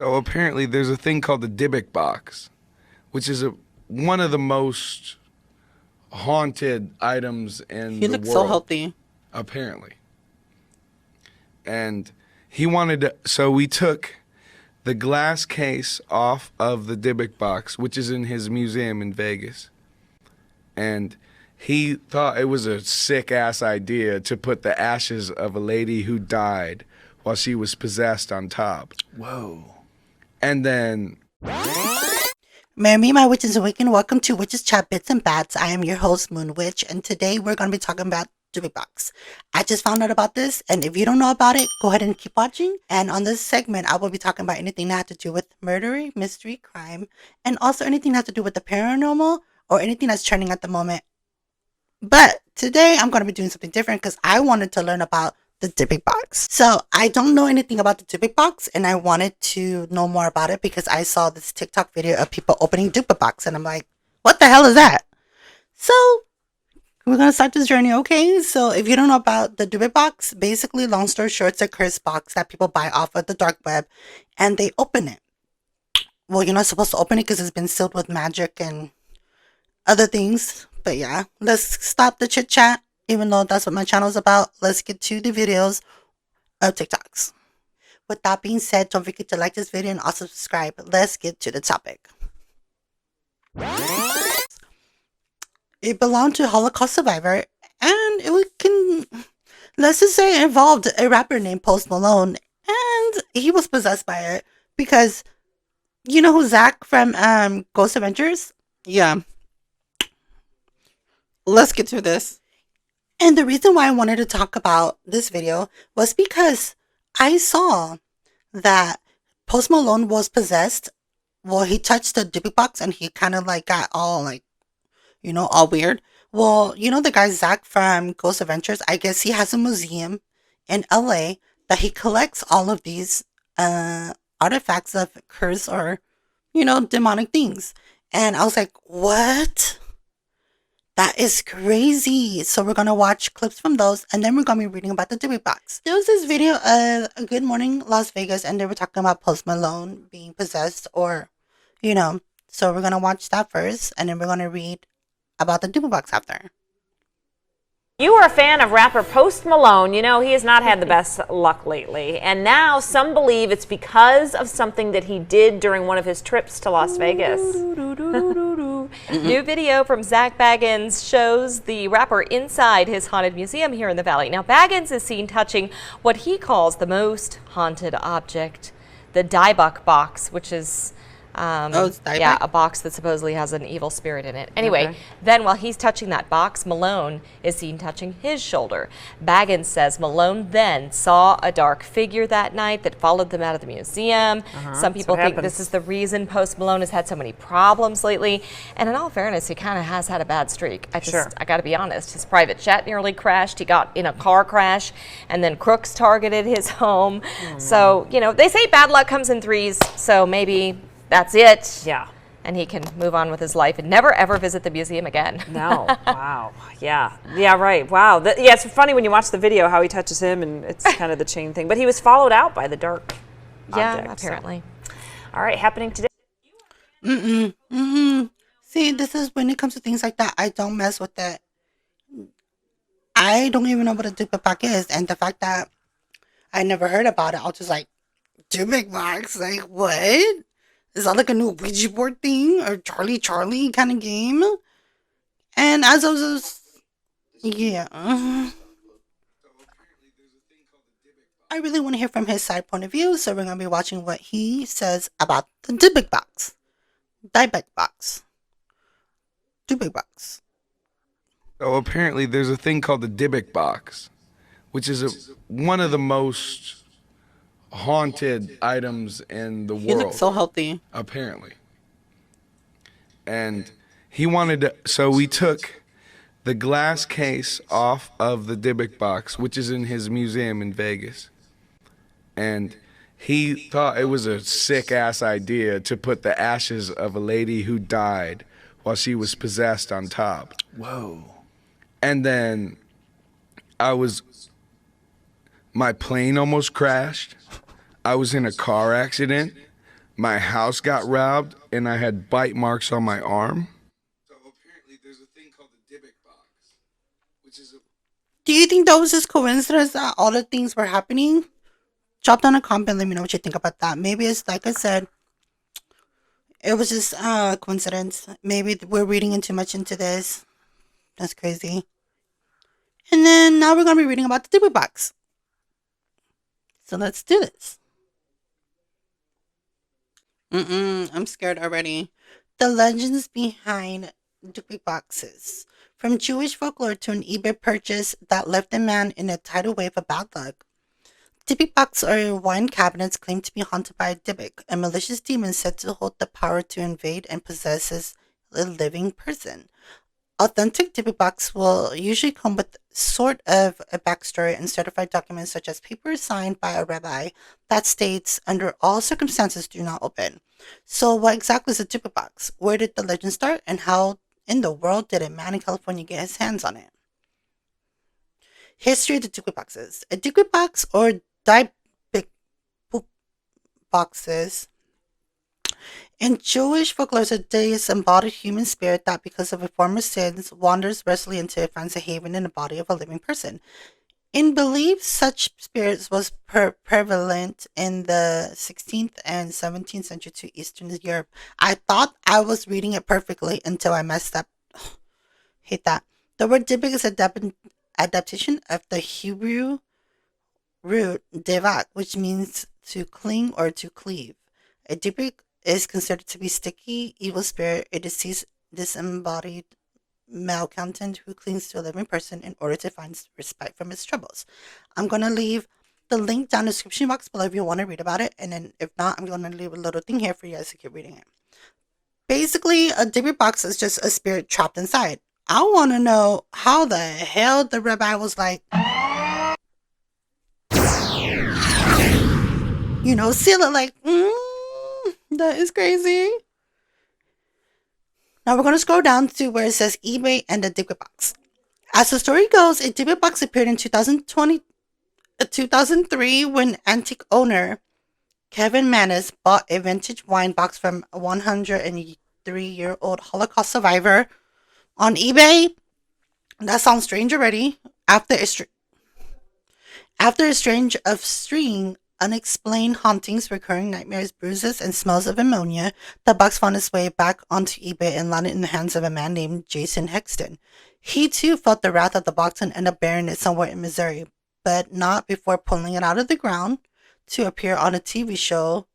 So apparently there's a thing called the Dybbuk Box, which is one of the most haunted items in He the looks so world, healthy. apparently. And he wanted to, so we took the glass case off of the Dybbuk Box, which is in his museum in Vegas. And he thought it was a sick-ass idea to put the ashes of a lady who died while she was possessed on top. Whoa. And then Marry me, my witches awaken. Welcome to Witches Chat Bits and Bats. I am your host, Moon Witch, and today we're going to be talking about Dybbuk Box. I just found out about this, and if you don't know about it, go ahead and keep watching. And on this segment, I will be talking about anything that has to do with murder, mystery, crime, and also anything that has to do with the paranormal or anything that's trending at the moment. But today, I'm going to be doing something different because I wanted to learn about the Dybbuk Box. So I don't know anything about the Dybbuk Box, and I wanted to know more about it because I saw this TikTok video of people opening Dybbuk Box, and I'm like, what the hell is that? So we're gonna start this journey, okay? So if you don't know about the Dybbuk Box, basically, long story short, it's a cursed box that people buy off of the dark web, and they open it. Well, you're not supposed to open it because it's been sealed with magic and other things. But yeah, let's stop the chit chat. Even though that's what my channel is about, let's get to the videos of TikToks. With that being said, don't forget to like this video and also subscribe. Let's get to the topic. It belonged to a Holocaust survivor, and let's just say it involved a rapper named Post Malone, and he was possessed by it because, you know who Zach from Ghost Adventures? Yeah. Let's get to this. And the reason why I wanted to talk about this video was because I saw that Post Malone was possessed. Well, he touched the Dybbuk Box and he kind of like got all like, all weird. Well, you know the guy Zach from Ghost Adventures? I guess he has a museum in LA that he collects all of these artifacts of curse or, demonic things. And I was like, what? That is crazy. So we're going to watch clips from those, and then we're going to be reading about the Dybbuk Box. There was this video of Good Morning Las Vegas, and they were talking about Post Malone being possessed or, So we're going to watch that first, and then we're going to read about the Dybbuk Box after. You are a fan of rapper Post Malone. You know, he has not had the best luck lately. And now some believe it's because of something that he did during one of his trips to Las Vegas. New video from Zach Baggins shows the rapper inside his haunted museum here in the Valley. Now, Baggins is seen touching what he calls the most haunted object, the Dybbuk Box, which is a box that supposedly has an evil spirit in it. Anyway, Then while he's touching that box, Malone is seen touching his shoulder. Baggins says Malone then saw a dark figure that night that followed them out of the museum. Some people think this is the reason Post Malone has had so many problems lately. And in all fairness, he kind of has had a bad streak. I got to be honest. His private jet nearly crashed. He got in a car crash, and then crooks targeted his home. So, they say bad luck comes in threes, so maybe that's it. Yeah. And he can move on with his life and never, ever visit the museum again. No. Wow. Yeah. Yeah, right. Wow. It's funny when you watch the video how he touches him, and it's kind of the chain thing. But he was followed out by the dark object. Yeah, apparently. So. All right, happening today. See, this is when it comes to things like that, I don't mess with that. I don't even know what a Dybbuk Box is. And the fact that I never heard about it, I was just like, Dybbuk Box? Like, what? Is that like a new Ouija board thing or Charlie kind of game? And as I was just, I really want to hear from his side point of view, so we're going to be watching what he says about the Dybbuk Box. Dybbuk Box. Dybbuk Box. So apparently there's a thing called the Dybbuk Box, which is one of the most haunted items in the world. He looks so healthy. Apparently. And he wanted to, so we took the glass case off of the Dybbuk Box, which is in his museum in Vegas. And he thought it was a sick-ass idea to put the ashes of a lady who died while she was possessed on top. Whoa. And then my plane almost crashed. I was in a car accident. my house got robbed and I had bite marks on my arm. So apparently there's a thing called the Dybbuk Box, which is a... Do you think that was just coincidence that all the things were happening? Drop down a comment, let me know what you think about that. Maybe it's like I said, it was just coincidence. Maybe we're reading in too much into this. That's crazy. And then now we're going to be reading about the Dybbuk Box. So let's do this. I'm scared already. The legends behind Dybbuk boxes. From Jewish folklore to an eBay purchase that left a man in a tidal wave of bad luck. Dybbuk boxes are wine cabinets claimed to be haunted by a Dybbuk, a malicious demon said to hold the power to invade and possess a living person. Authentic Dybbuk box will usually come with sort of a backstory and certified documents such as papers signed by a rabbi that states under all circumstances do not open. So what exactly is a Dybbuk box? Where did the legend start and how in the world did a man in California get his hands on it? History of the Dybbuk boxes. A Dybbuk box or Dybbuk boxes in Jewish folklore, is a disembodied human spirit that, because of a former sins, wanders restlessly until it finds a haven in the body of a living person. In belief, such spirits was prevalent in the 16th and 17th century to Eastern Europe. I thought I was reading it perfectly until I messed up. Hate that. The word Dybbuk is an adaptation of the Hebrew root Dybbuk, which means to cling or to cleave. A Dybbuk is considered to be sticky, evil spirit, a deceased, disembodied malcontent who clings to a living person in order to find respite from its troubles. I'm going to leave the link down in the description box below if you want to read about it, and then if not, I'm going to leave a little thing here for you guys to keep reading it. Basically, a Dybbuk box is just a spirit trapped inside. I want to know how the hell the rabbi was like, seal it like, that is crazy. Now we're going to scroll down to where it says eBay and the Dybbuk box. As the story goes, a Dybbuk box appeared in 2003 when antique owner Kevin Manis bought a vintage wine box from a 103-year-old Holocaust survivor on eBay. That sounds strange already. After a string of unexplained hauntings, recurring nightmares, bruises, and smells of ammonia, the box found its way back onto eBay and landed in the hands of a man named Jason Hexton. He too felt the wrath of the box and ended up burying it somewhere in Missouri, but not before pulling it out of the ground to appear on a TV show,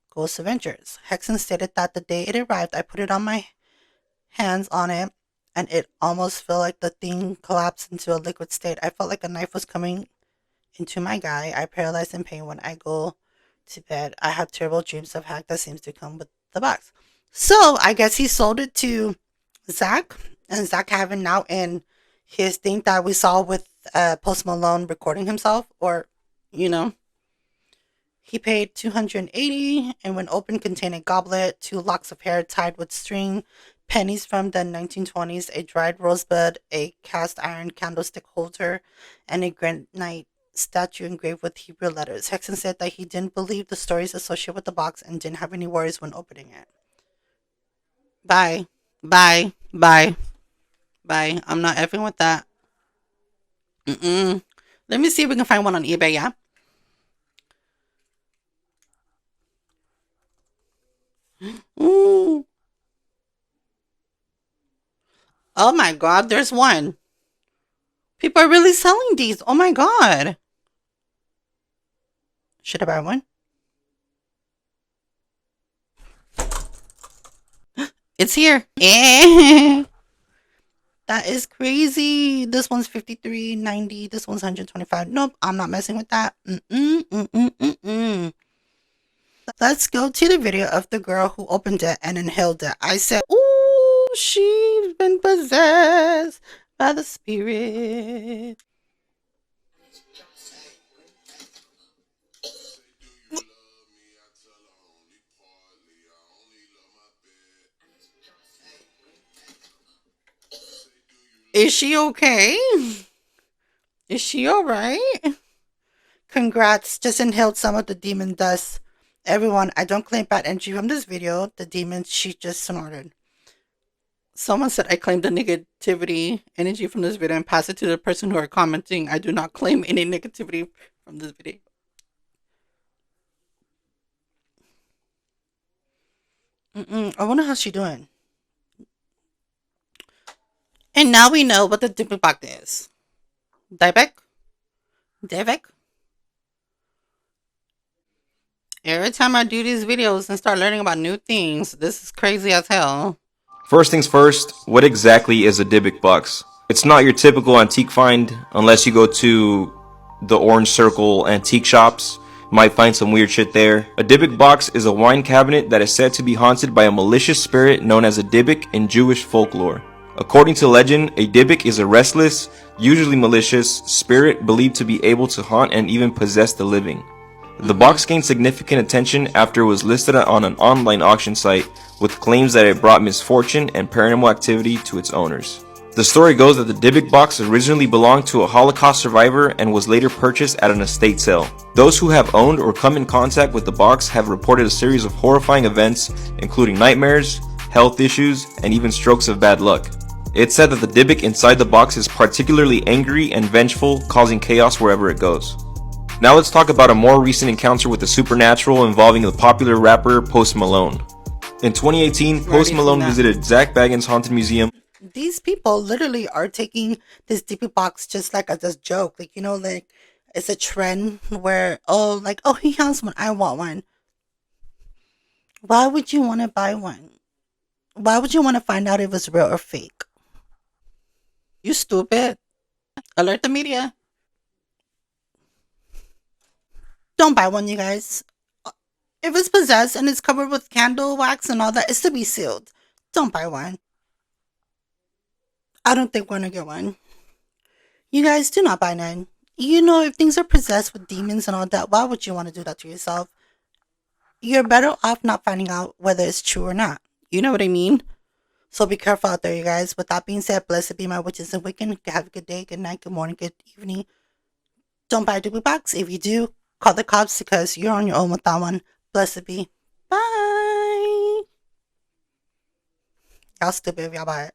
Ghost Adventures. Hexton stated that the day it arrived, I put it on my hands on it, and it almost felt like the thing collapsed into a liquid state. I felt like a knife was coming into my guy. I paralyzed in pain when I go to bed. I have terrible dreams of hack that seems to come with the box. So I guess he sold it to Zach, and Zach having now in his thing that we saw with Post Malone recording himself, or he paid $280, and when open contained a goblet, 2 locks of hair tied with string, pennies from the 1920s, a dried rosebud, a cast iron candlestick holder, and a granite statue engraved with Hebrew letters. Hexton said that he didn't believe the stories associated with the box and didn't have any worries when opening it. Bye. I'm not effing with that. Let me see if we can find one on eBay, yeah? Ooh. Oh my god, there's one. People are really selling these. Oh my god. Should I buy one? It's here. That is crazy. This one's $53.90. This one's $125. Nope, I'm not messing with that. Let's go to the video of the girl who opened it and inhaled it. I said, ooh, she's been possessed by the spirit. Is she okay? Is she alright? Congrats, just inhaled some of the demon dust. Everyone, I don't claim bad energy from this video. The demons she just snorted. Someone said I claimed the negativity energy from this video and pass it to the person who are commenting. I do not claim any negativity from this video. I wonder how she doing. And now we know what the Dybbuk Box is. Dybbuk? Dybbuk? Every time I do these videos and start learning about new things, this is crazy as hell. First things first, what exactly is a Dybbuk box? It's not your typical antique find unless you go to the Orange Circle antique shops. You might find some weird shit there. A Dybbuk box is a wine cabinet that is said to be haunted by a malicious spirit known as a Dybbuk in Jewish folklore. According to legend, a Dybbuk is a restless, usually malicious, spirit believed to be able to haunt and even possess the living. The box gained significant attention after it was listed on an online auction site with claims that it brought misfortune and paranormal activity to its owners. The story goes that the Dybbuk box originally belonged to a Holocaust survivor and was later purchased at an estate sale. Those who have owned or come in contact with the box have reported a series of horrifying events, including nightmares, health issues, and even strokes of bad luck. It's said that the Dybbuk inside the box is particularly angry and vengeful, causing chaos wherever it goes. Now let's talk about a more recent encounter with the supernatural involving the popular rapper Post Malone. In 2018, Post Malone visited Zach Bagans' Haunted Museum. These people literally are taking this Dybbuk box just like as a joke. Like, you know, like it's a trend where, oh, he has one, I want one. Why would you want to buy one? Why would you want to find out if it's real or fake? You stupid. Alert the media. Don't buy one, you guys. If it's possessed and it's covered with candle wax and all that, it's to be sealed. Don't buy one. I don't think we're gonna get one. You guys, do not buy none. You know, if things are possessed with demons and all that, why would you want to do that to yourself? You're better off not finding out whether it's true or not. You know what I mean? So be careful out there, you guys. With that being said, blessed be my witches and Wiccan. Have a good day, good night, good morning, good evening. Don't buy a Dybbuk box. If you do, call the cops because you're on your own with that one. Blessed be. Bye. Y'all stupid if y'all buy it.